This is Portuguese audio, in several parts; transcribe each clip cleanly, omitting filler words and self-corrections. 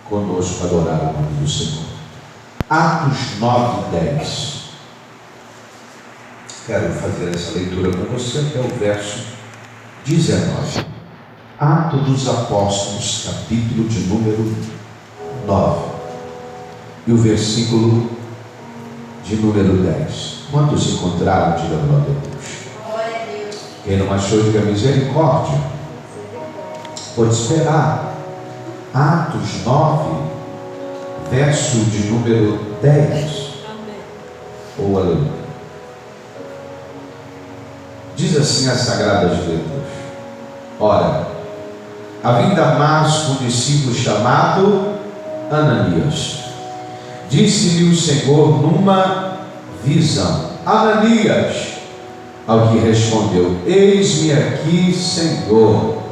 conosco adorar o nome do Senhor. Atos 9:10. Quero fazer essa leitura com você até o verso 19. Atos dos Apóstolos, capítulo de número 9. E o versículo de número 10. Quantos encontraram, diga glória a Deus. Quem não achou, diga misericórdia. Pode esperar. Atos 9, verso de número 10. Oh, aleluia. Diz assim as Sagradas Letras: ora, havia Damasco um discípulo chamado Ananias. Disse-lhe o Senhor numa visão: Ananias. Ao que respondeu: eis-me aqui, Senhor.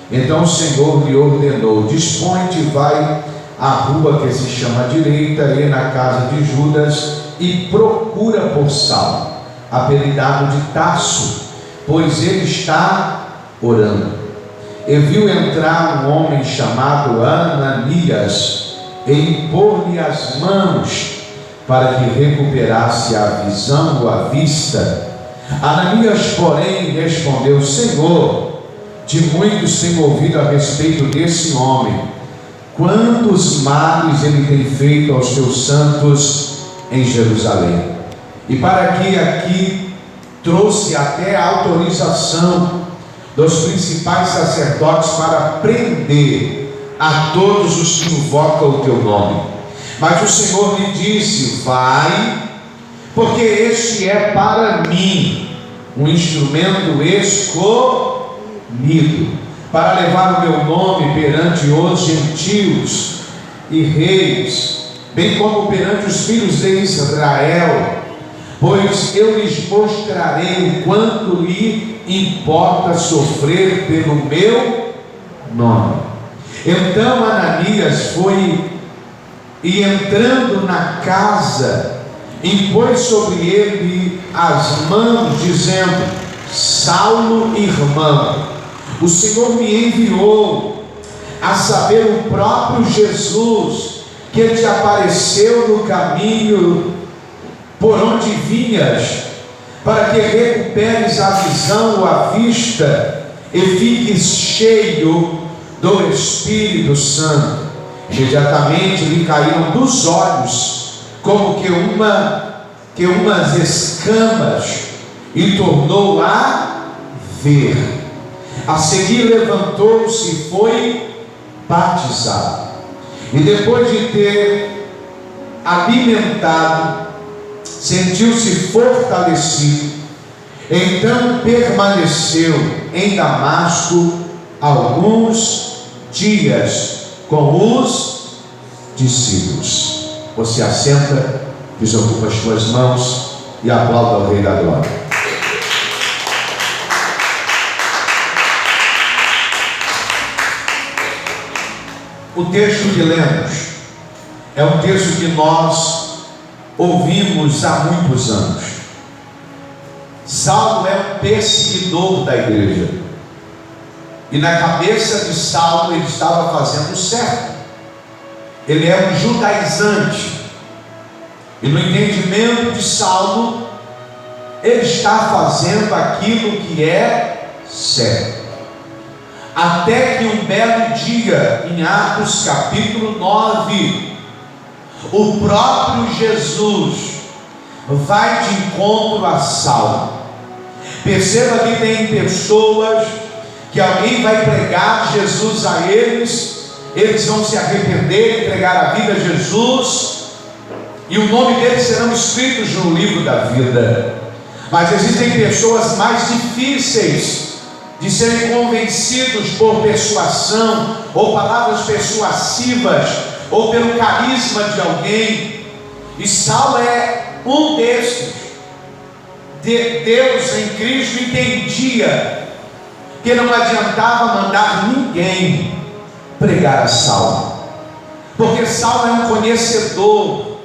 Então o Senhor lhe ordenou: dispõe-te e vai à rua que se chama direita, e na casa de Judas, e procura por Saulo, apelidado de Tarso, pois ele está orando. E viu entrar um homem chamado Ananias, e impor-lhe as mãos para que recuperasse a visão ou a vista. Ananias, porém, respondeu: Senhor, de muitos tenho ouvido a respeito desse homem, quantos males ele tem feito aos teus santos em Jerusalém. E para que aqui trouxe até a autorização dos principais sacerdotes para prender a todos os que invocam o teu nome. Mas o Senhor lhe disse: vai, porque este é para mim um instrumento escolhido, para levar o meu nome perante os gentios e reis, bem como perante os filhos de Israel, pois eu lhes mostrarei o quanto lhe importa sofrer pelo meu nome. Então Ananias foi, e entrando na casa, impôs sobre ele as mãos, dizendo: Saulo, irmão, o Senhor me enviou, a saber, o próprio Jesus, que te apareceu no caminho por onde vinhas, para que recuperes a visão ou a vista e fiques cheio do Espírito Santo. Imediatamente lhe caíram dos olhos como que umas escamas, e tornou a ver. A seguir levantou-se e foi batizado. E depois de ter alimentado, sentiu-se fortalecido. Então permaneceu em Damasco alguns dias com os discípulos. Você assenta, desocupa as suas mãos e aplauda ao Rei da Glória. O texto que lemos é um texto que nós ouvimos há muitos anos. Saulo é um perseguidor da igreja, e na cabeça de Saulo ele estava fazendo certo. Ele é um judaizante, e no entendimento de Saulo, ele está fazendo aquilo que é certo. Até que um belo dia, em Atos capítulo 9, o próprio Jesus vai de encontro a Saulo. Perceba que tem pessoas que alguém vai pregar Jesus a eles, eles vão se arrepender, entregar a vida a Jesus, e o nome deles serão escritos no livro da vida. Mas existem pessoas mais difíceis de serem convencidos por persuasão, ou palavras persuasivas, ou pelo carisma de alguém, e Saulo é um desses. Deus em Cristo entendia que não adiantava mandar ninguém pregar a Saulo, porque Saulo é um conhecedor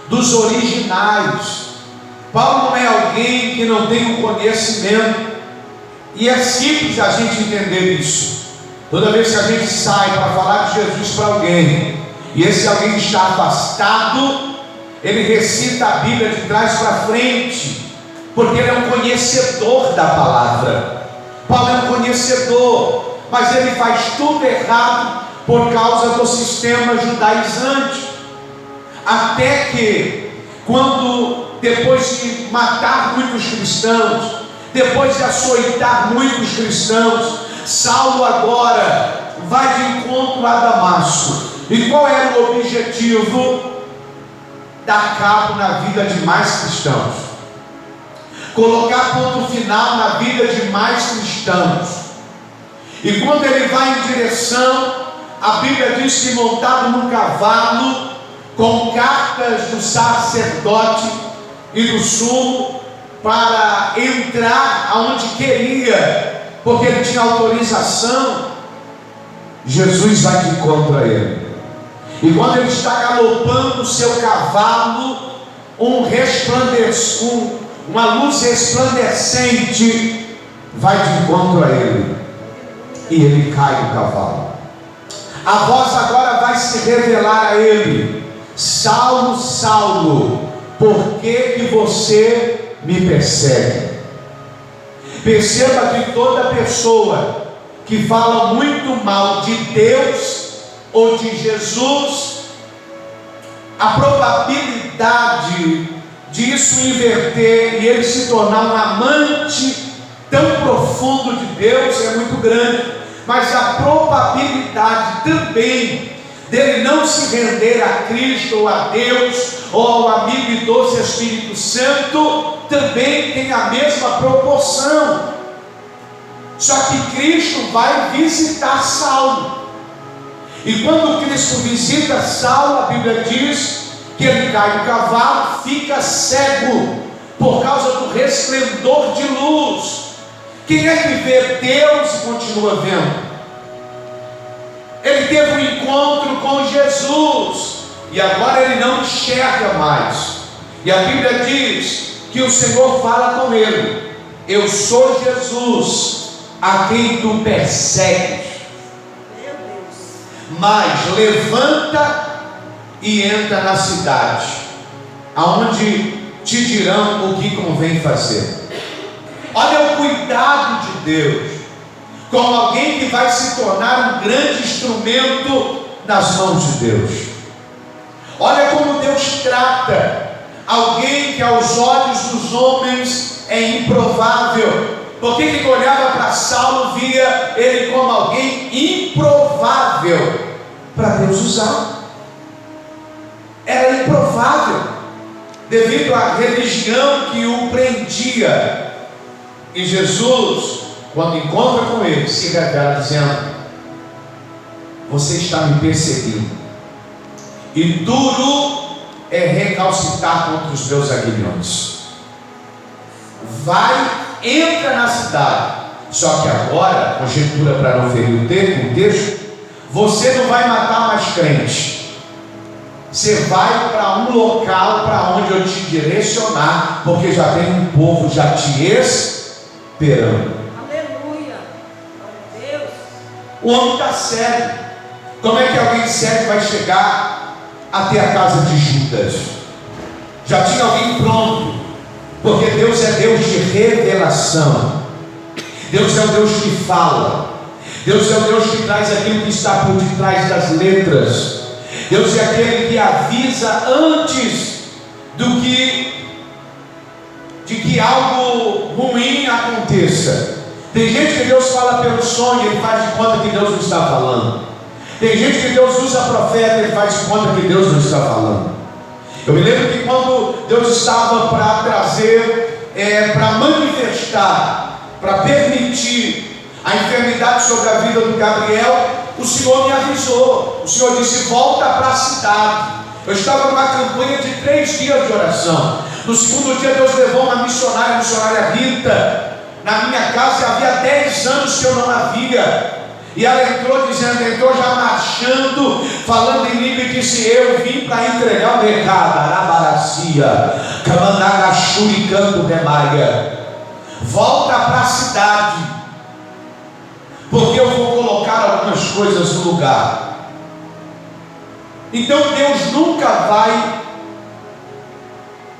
dos originais. Paulo não é alguém que não tem um conhecimento, e é simples a gente entender isso. Toda vez que a gente sai para falar de Jesus para alguém, E esse alguém que está afastado, ele recita a Bíblia de trás para frente, porque ele é um conhecedor da palavra. Paulo é um conhecedor, mas ele faz tudo errado por causa do sistema judaizante. Até que, quando depois de matar muitos cristãos, depois de açoitar muitos cristãos, Saulo agora vai de encontro a Damasco. E qual era o objetivo? Dar cabo na vida de mais cristãos, colocar ponto final na vida de mais cristãos. E quando ele vai em direção, a Bíblia diz que montado num cavalo, com cartas do sacerdote e do sumo, para entrar aonde queria, porque ele tinha autorização. Jesus vai de encontro a ele, e quando ele está galopando o seu cavalo, uma luz resplandecente vai de encontro a ele, e ele cai do cavalo. A voz agora vai se revelar a ele: Saulo, Saulo, por que você me persegue? Perceba que toda pessoa que fala muito mal de Deus ou de Jesus, a probabilidade disso inverter e ele se tornar um amante tão profundo de Deus é muito grande, mas a probabilidade também dele não se render a Cristo ou a Deus ou ao amigo e doce Espírito Santo também tem a mesma proporção. Só que Cristo vai visitar Saulo, e quando Cristo visita Saulo, a Bíblia diz que ele cai do cavalo, fica cego por causa do resplendor de luz. Quem é que vê Deus e continua vendo? Ele teve um encontro com Jesus e agora ele não enxerga mais. E a Bíblia diz que o Senhor fala com ele: eu sou Jesus a quem tu persegues, mas levanta e entra na cidade, aonde te dirão o que convém fazer. Olha o cuidado de Deus com alguém que vai se tornar um grande instrumento nas mãos de Deus. Olha como Deus trata alguém que aos olhos dos homens é improvável. Porque quem olhava para Saulo via ele como alguém improvável para Deus usar. Era improvável devido à religião que o prendia. E Jesus, quando encontra com ele, se revela dizendo: você está me perseguindo, e duro é recalcitar contra os meus aguilhões. Vai, entra na cidade. Só que agora, conjectura para não ferir o texto, você não vai matar mais crente. Você vai para um local para onde eu te direcionar, porque já tem um povo já te esperando. Aleluia, Deus. O homem está cego. Como é que alguém cego vai chegar até a casa de Judas? Já tinha alguém pronto, porque Deus é Deus de revelação. Deus é o Deus que fala. Deus é o Deus que traz aquilo que está por detrás das letras. Deus é aquele que avisa antes de que algo ruim aconteça. Tem gente que Deus fala pelo sonho, ele faz de conta que Deus não está falando. Tem gente que Deus usa profeta, ele faz de conta que Deus não está falando. Eu me lembro que quando Deus estava para trazer, para manifestar, para permitir a enfermidade sobre a vida do Gabriel, o Senhor me avisou. O Senhor disse: volta para a cidade. Eu estava numa campanha de 3 dias de oração. No segundo dia Deus levou uma missionária, a missionária Rita, na minha casa. Havia 10 anos que eu não a via. E ela entrou já marchando, falando em língua, e disse: eu vim para entregar o recado. Arabaracia, Camanaga, Churicanto, Remaia. Volta para a cidade, porque eu vou colocar algumas coisas no lugar. Então Deus nunca vai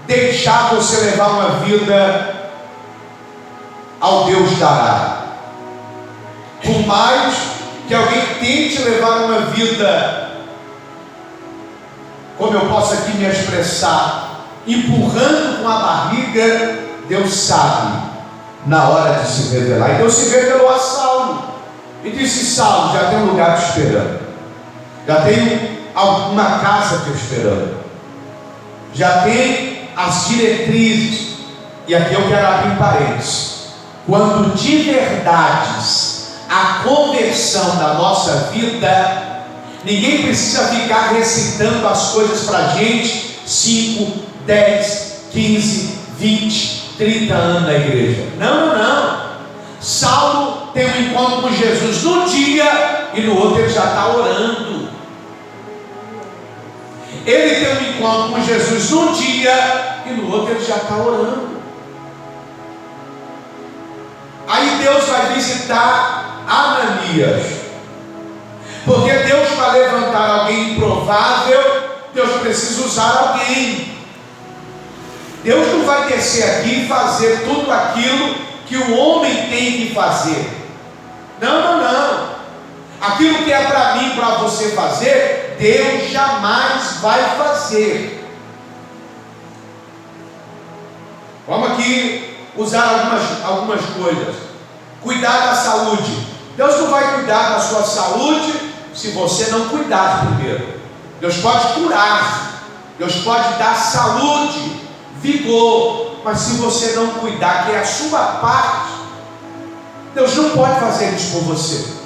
deixar você levar uma vida ao Deus dará. Por mais que alguém tente levar uma vida, como eu posso aqui me expressar, empurrando com a barriga, Deus sabe na hora de se revelar. E Deus se revelou a Saulo e disse: Saulo, já tem um lugar te esperando, já tem uma casa te esperando, já tem as diretrizes. E aqui eu quero abrir parênteses. Quando de verdades a conversão da nossa vida, ninguém precisa ficar recitando as coisas para a gente 5, 10, 15, 20, 30 anos na igreja. Não. Saulo tem um encontro com Jesus num dia e no outro ele já está orando. Ele tem um encontro com Jesus num dia e no outro ele já está orando. Aí Deus vai visitar Ananias, porque Deus, para levantar alguém improvável, Deus precisa usar alguém. Deus não vai descer aqui e fazer tudo aquilo que o homem tem que fazer. Não. Aquilo que é para mim, para você fazer, Deus jamais vai fazer. Vamos aqui usar algumas coisas. Cuidar da saúde. Deus não vai cuidar da sua saúde se você não cuidar primeiro. Deus pode curar, Deus pode dar saúde, vigor, mas se você não cuidar, que é a sua parte, Deus não pode fazer isso por você.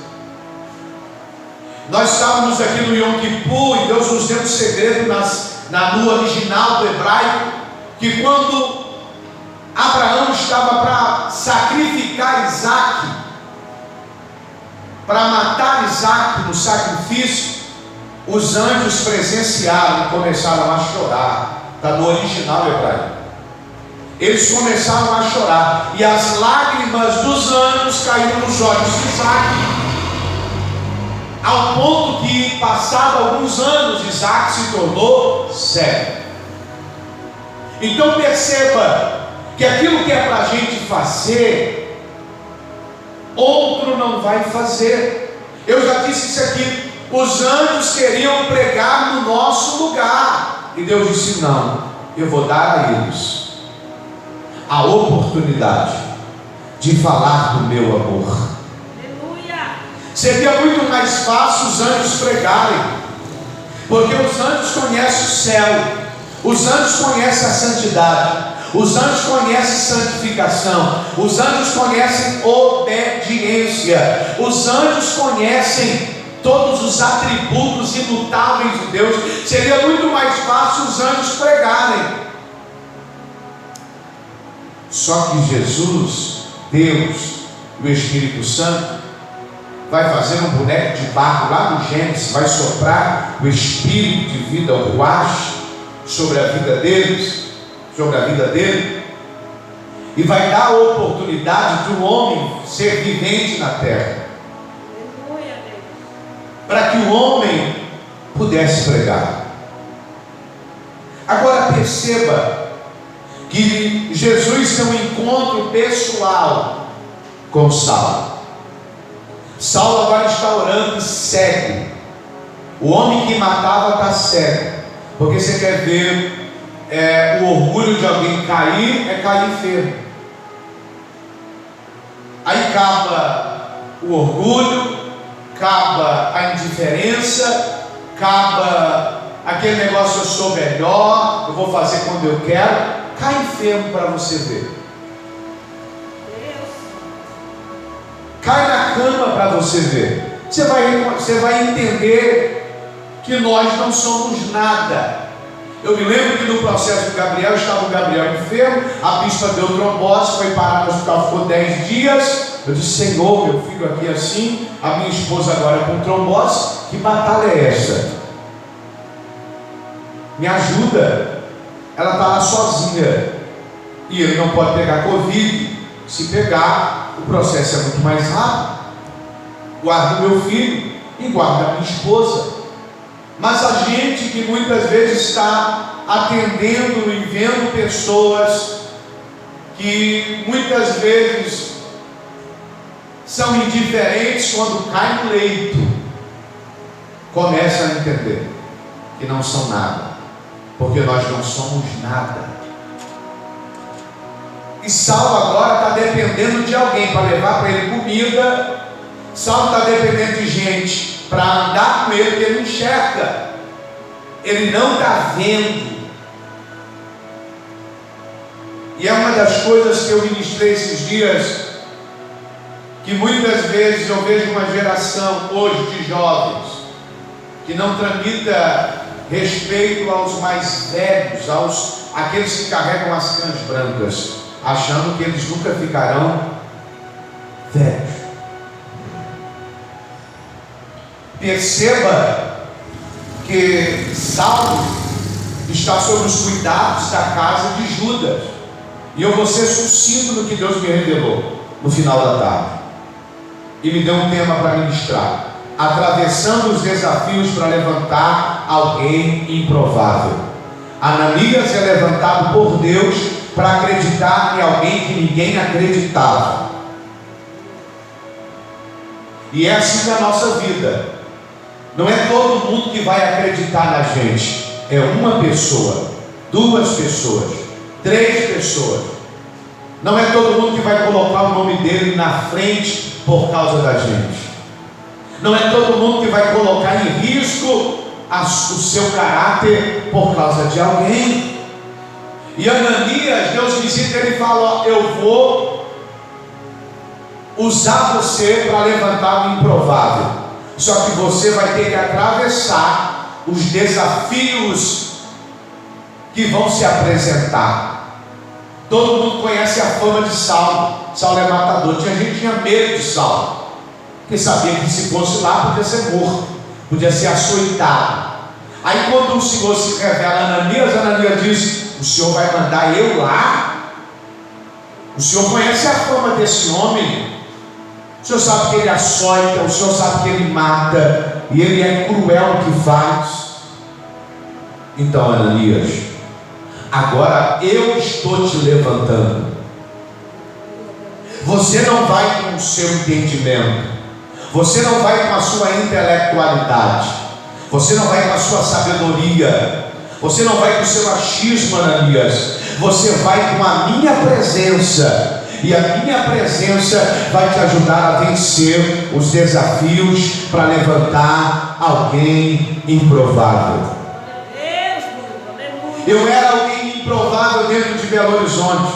Nós estávamos aqui no Yom Kippur e Deus nos deu um segredo no original do hebraico, que quando Abraão estava para sacrificar Isaac, para matar Isaac no sacrifício, os anjos presenciaram e começaram a chorar. Está no original hebraico. Eles começaram a chorar e as lágrimas dos anjos caíram nos olhos de Isaac, ao ponto que, passado alguns anos, Isaac se tornou cego. Então perceba que aquilo que é para a gente fazer, outro não vai fazer. Eu já disse isso aqui. Os anjos queriam pregar no nosso lugar, e Deus disse: não, eu vou dar a eles a oportunidade de falar do meu amor. Aleluia. Seria muito mais fácil os anjos pregarem, porque os anjos conhecem o céu, os anjos conhecem a santidade, os anjos conhecem santificação, os anjos conhecem obediência, os anjos conhecem todos os atributos imutáveis de Deus. Seria muito mais fácil os anjos pregarem. Só que Jesus, Deus e o Espírito Santo vai fazer um boneco de barro lá no Gênesis, vai soprar o espírito de vida, o ruach, sobre a vida deles, sobre a vida dele, e vai dar a oportunidade de um homem ser vivente na terra, para que o homem pudesse pregar. Agora perceba que Jesus tem um encontro pessoal com Saulo. Saulo agora está orando cego. O homem que matava está cego. Porque você quer ver o orgulho de alguém cair, é cair enfermo. Aí acaba o orgulho, acaba a indiferença, acaba aquele negócio: eu sou melhor, eu vou fazer quando eu quero. Cai enfermo para você ver. Cai na cama para você ver. Você vai entender que nós não somos nada. Eu me lembro que no processo do Gabriel, estava o Gabriel enfermo, a bispa deu trombose, foi parar no hospital, ficou 10 dias. Eu disse: Senhor, meu filho aqui assim, a minha esposa agora com trombose, que batalha é essa? Me ajuda. Ela está lá sozinha, e ele não pode pegar Covid. Se pegar, o processo é muito mais rápido. Guarda o meu filho e guarda a minha esposa. Mas a gente que muitas vezes está atendendo e vendo pessoas que muitas vezes são indiferentes, quando caem no leito, começam a entender que não são nada, porque nós não somos nada. E Saulo agora está dependendo de alguém para levar para ele comida. Saulo está dependendo de gente para andar com ele, porque ele não enxerga, ele não está vendo. E é uma das coisas que eu ministrei esses dias, que muitas vezes eu vejo uma geração hoje de jovens que não tramita respeito aos mais velhos, aqueles que carregam as cãs brancas, achando que eles nunca ficarão velhos. Perceba que Saulo está sob os cuidados da casa de Judas. E eu vou ser sucinto no que Deus me revelou no final da tarde. E me deu um tema para ministrar: atravessando os desafios para levantar alguém improvável. Ananias é levantado por Deus para acreditar em alguém que ninguém acreditava. E é assim na nossa vida. Não é todo mundo que vai acreditar na gente. É uma pessoa, duas pessoas, três pessoas. Não é todo mundo que vai colocar o nome dele na frente por causa da gente. Não é todo mundo que vai colocar em risco o seu caráter por causa de alguém. E Ananias, Deus visita ele e fala: eu vou usar você para levantar o improvável. Só que você vai ter que atravessar os desafios que vão se apresentar. Todo mundo conhece a fama de Saulo. Saulo é matador. Tinha gente que tinha medo de Saulo, porque sabia que se fosse lá podia ser morto, podia ser açoitado. Aí quando o Senhor se revela a Ananias, Ananias diz: o Senhor vai mandar eu lá? O Senhor conhece a fama desse homem. O Senhor sabe que ele açoita, o Senhor sabe que ele mata, e ele é cruel no que faz. Então, Ananias, agora eu estou te levantando. Você não vai com o seu entendimento, você não vai com a sua intelectualidade, você não vai com a sua sabedoria, você não vai com o seu achismo, Ananias. Você vai com a minha presença. E a minha presença vai te ajudar a vencer os desafios para levantar alguém improvável. Eu era alguém improvável dentro de Belo Horizonte,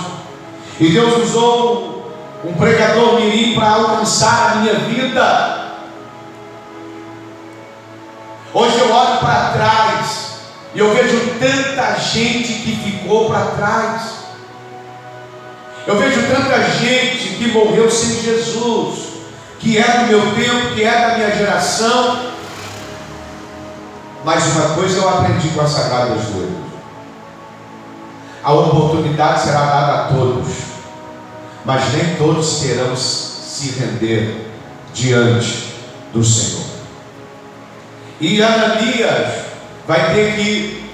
e Deus usou um pregador mirim para alcançar a minha vida. Hoje eu olho para trás e eu vejo tanta gente que ficou para trás. Eu vejo tanta gente que morreu sem Jesus, que é do meu tempo, que é da minha geração. Mas uma coisa eu aprendi com as Sagradas Letras: a oportunidade será dada a todos, mas nem todos terão se render diante do Senhor. E Ananias vai ter que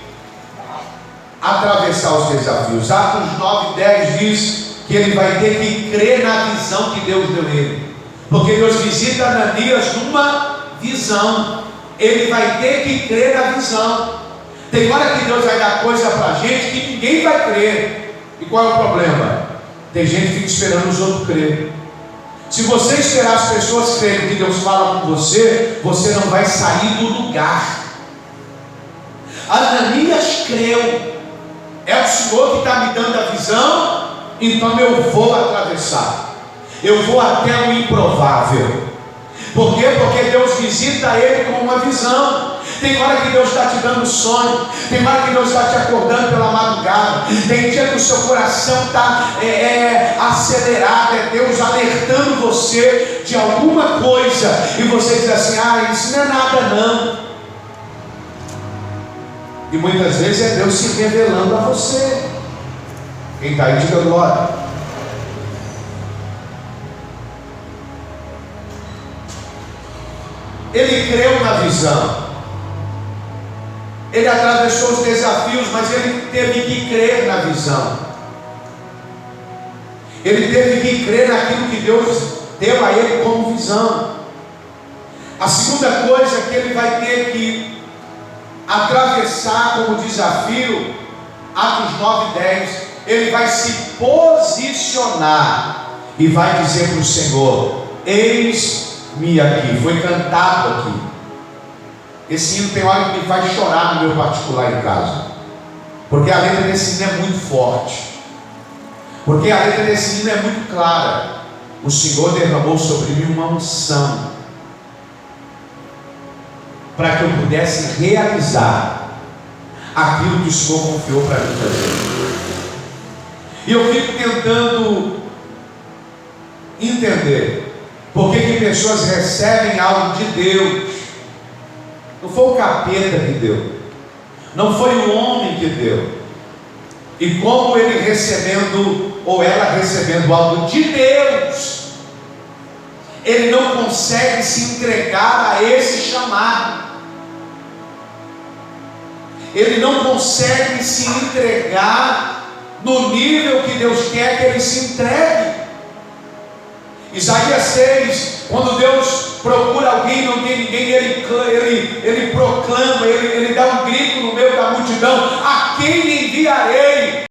atravessar os desafios. Atos 9:10 diz que ele vai ter que crer na visão que Deus deu a ele, porque Deus visita Ananias numa visão. Ele vai ter que crer na visão. Tem hora que Deus vai dar coisa para a gente que ninguém vai crer. E qual é o problema? Tem gente que fica esperando os outros crer. Se você esperar as pessoas crerem que Deus fala com você, você não vai sair do lugar. Ananias creu: é o Senhor que está me dando a visão, então eu vou atravessar, eu vou até o improvável. Por quê? Porque Deus visita ele com uma visão. Tem hora que Deus está te dando sonho, tem hora que Deus está te acordando pela madrugada, tem dia que o seu coração está acelerado, é Deus alertando você de alguma coisa, e você diz assim: ah, isso não é nada não. E muitas vezes é Deus se revelando a você. Quem está aí, diga glória. Ele creu na visão. ele atravessou os desafios, mas ele teve que crer na visão. Ele teve que crer naquilo que Deus deu a ele como visão. A segunda coisa que ele vai ter que atravessar como desafio, Atos 9:10, ele vai se posicionar e vai dizer para o Senhor: eis-me aqui. Foi cantado aqui. Esse hino tem hora que me faz chorar no meu particular em casa, porque a letra desse hino é muito forte, porque a letra desse hino é muito clara. O Senhor derramou sobre mim uma unção para que eu pudesse realizar aquilo que o Senhor confiou para mim fazer. E eu fico tentando entender por que pessoas recebem algo de Deus. Não foi o capeta que deu, não foi o homem que deu, e como ele recebendo, ou ela recebendo algo de Deus, ele não consegue se entregar a esse chamado, ele não consegue se entregar no nível que Deus quer que ele se entregue. Isaías 6, quando Deus procura alguém, não tem ninguém, ele proclama, ele dá um grito no meio da multidão: a quem enviarei?